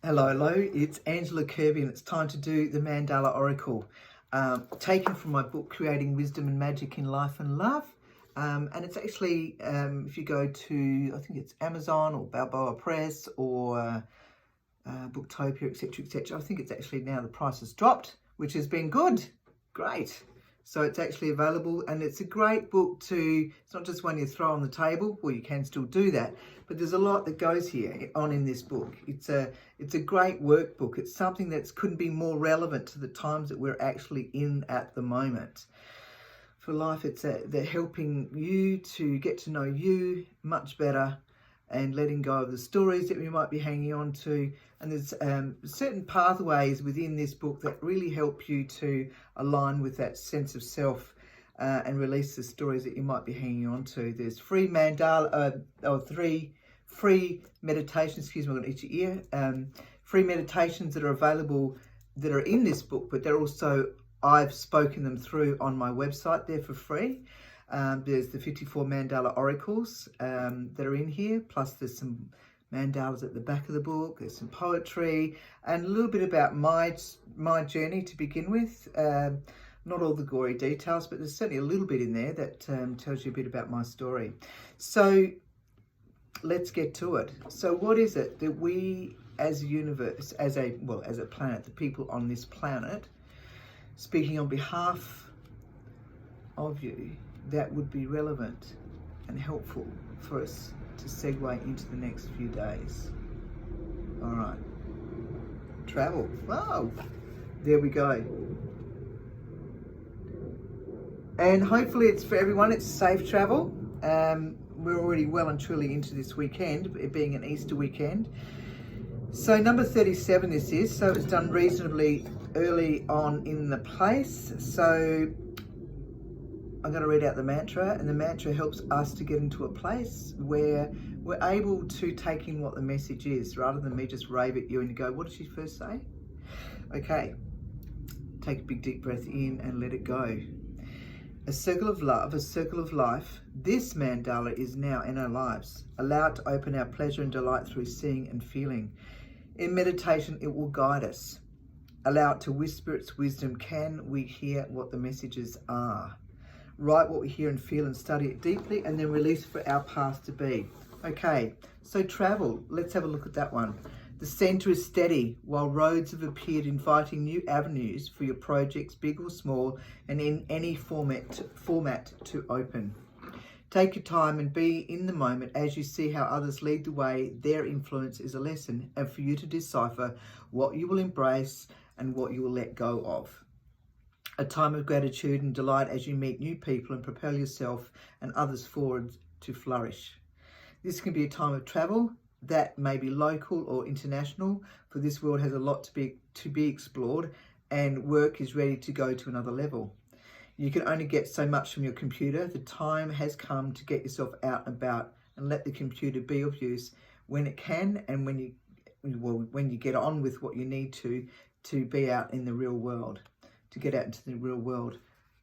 Hello, it's Angela Kirby and it's time to do the Mandala Oracle, taken from my book, Creating Wisdom and Magic in Life and Love. And it's actually, if you go to, I think it's Amazon or Balboa Press or Booktopia, etc., etc. I think it's actually now the price has dropped, which has been good. Great. So it's actually available, and it's a great book it's not just one you throw on the table, well, you can still do that, but there's a lot that goes here on in this book. It's a great workbook. It's something that couldn't be more relevant to the times that we're actually in at the moment. For life, they're helping you to get to know you much better and letting go of the stories that we might be hanging on to. And there's certain pathways within this book that really help you to align with that sense of self and release the stories that you might be hanging on to. There's free mandala, or 3 free meditations, excuse me, I'm going to itch your ear, free meditations that are available that are in this book, but they're also, I've spoken them through on my website there for free. There's the 54 Mandala Oracles that are in here, plus there's some mandalas at the back of the book, there's some poetry, and a little bit about my journey to begin with. Not all the gory details, but there's certainly a little bit in there that tells you a bit about my story. So let's get to it. So what is it that we as a universe, as a planet, the people on this planet, speaking on behalf of you, that would be relevant and helpful for us to segue into the next few days? All right. Travel. Wow. There we go. And hopefully it's for everyone. It's safe travel. We're already well and truly into this weekend, it being an Easter weekend. So number 37 this is, so it's done reasonably early on in the place. So I'm going to read out the mantra, and the mantra helps us to get into a place where we're able to take in what the message is, rather than me just rave at you and you go, what did she first say? Okay, take a big deep breath in and let it go. A circle of love, a circle of life. This mandala is now in our lives. Allow it to open our pleasure and delight through seeing and feeling. In meditation, it will guide us. Allow it to whisper its wisdom. Can we hear what the messages are? Write what we hear and feel and study it deeply, and then release for our path to be. Okay, so travel. Let's have a look at that one. The centre is steady, while roads have appeared, inviting new avenues for your projects, big or small, and in any format to open. Take your time and be in the moment as you see how others lead the way. Their influence is a lesson, and for you to decipher what you will embrace and what you will let go of. A time of gratitude and delight as you meet new people and propel yourself and others forward to flourish. This can be a time of travel that may be local or international, for this world has a lot to be explored, and work is ready to go to another level. You can only get so much from your computer. The time has come to get yourself out and about and let the computer be of use when it can, and when you get on with what you need to be out in the real world, to get out into the real world.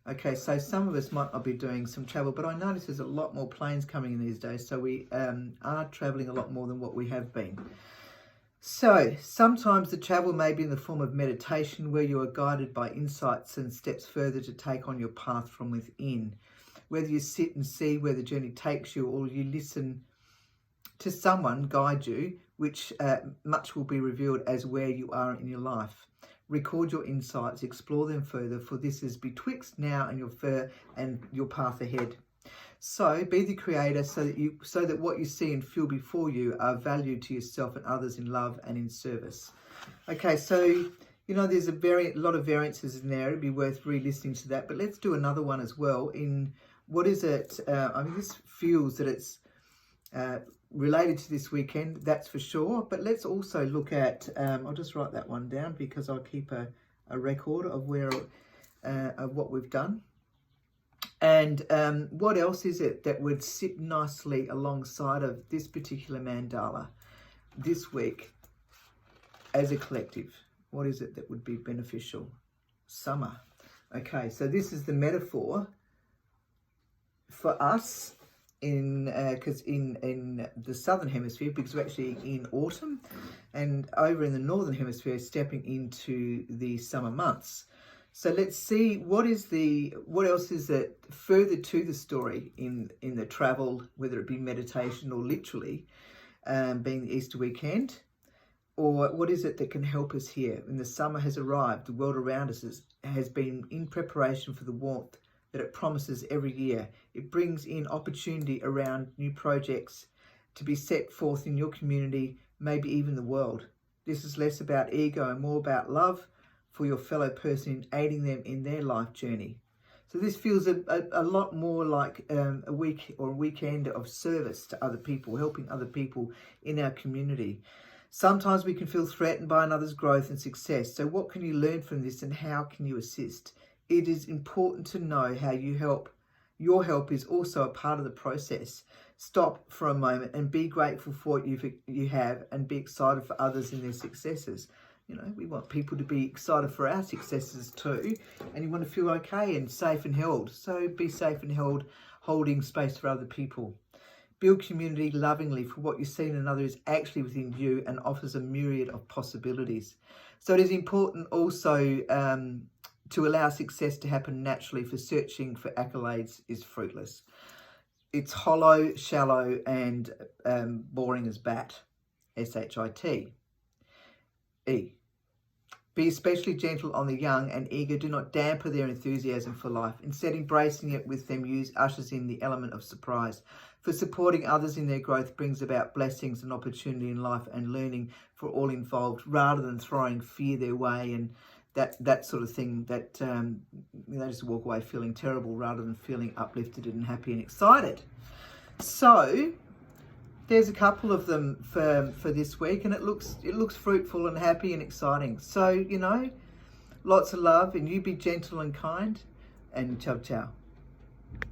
Okay, so some of us might not be doing some travel, but I notice there's a lot more planes coming in these days, so we are traveling a lot more than what we have been. So sometimes the travel may be in the form of meditation, where you are guided by insights and steps further to take on your path from within. Whether you sit and see where the journey takes you, or you listen to someone guide you, which much will be revealed as where you are in your life. Record your insights, explore them further, for this is betwixt now and your path ahead. So be the creator, so that what you see and feel before you are valued to yourself and others in love and in service. Okay, so there's a lot of variances in there. It'd be worth re-listening to that, but let's do another one as well. In what is it? This feels that it's related to this weekend, that's for sure, but let's also look at I'll just write that one down because I'll keep a record of of what we've done. And what else is it that would sit nicely alongside of this particular mandala this week as a collective? What is it that would be beneficial? Summer. Okay, so this is the metaphor for us because in the southern hemisphere, because we're actually in autumn, and over in the northern hemisphere stepping into the summer months. So let's see what else is that further to the story in the travel, whether it be meditation or literally being the Easter weekend, or what is it that can help us here? When the summer has arrived, the world around us has been in preparation for the warmth that it promises every year. It brings in opportunity around new projects to be set forth in your community, maybe even the world. This is less about ego and more about love for your fellow person, aiding them in their life journey. So this feels a lot more like a week or a weekend of service to other people, helping other people in our community. Sometimes we can feel threatened by another's growth and success. So what can you learn from this and how can you assist? It is important to know how you help. Your help is also a part of the process. Stop for a moment and be grateful for what you have and be excited for others in their successes. You know, we want people to be excited for our successes too, and you want to feel okay and safe and held. So be safe and held, holding space for other people. Build community lovingly, for what you see in another is actually within you and offers a myriad of possibilities. So it is important also to allow success to happen naturally, for searching for accolades is fruitless. It's hollow, shallow, and boring as bat. S-H-I-T. E. Be especially gentle on the young and eager. Do not dampen their enthusiasm for life. Instead, embracing it with them ushers in the element of surprise. For supporting others in their growth brings about blessings and opportunity in life and learning for all involved, rather than throwing fear their way and that sort of thing, that they just walk away feeling terrible rather than feeling uplifted and happy and excited. So there's a couple of them for this week, and it looks fruitful and happy and exciting. So, you know, lots of love, and you be gentle and kind, and ciao ciao.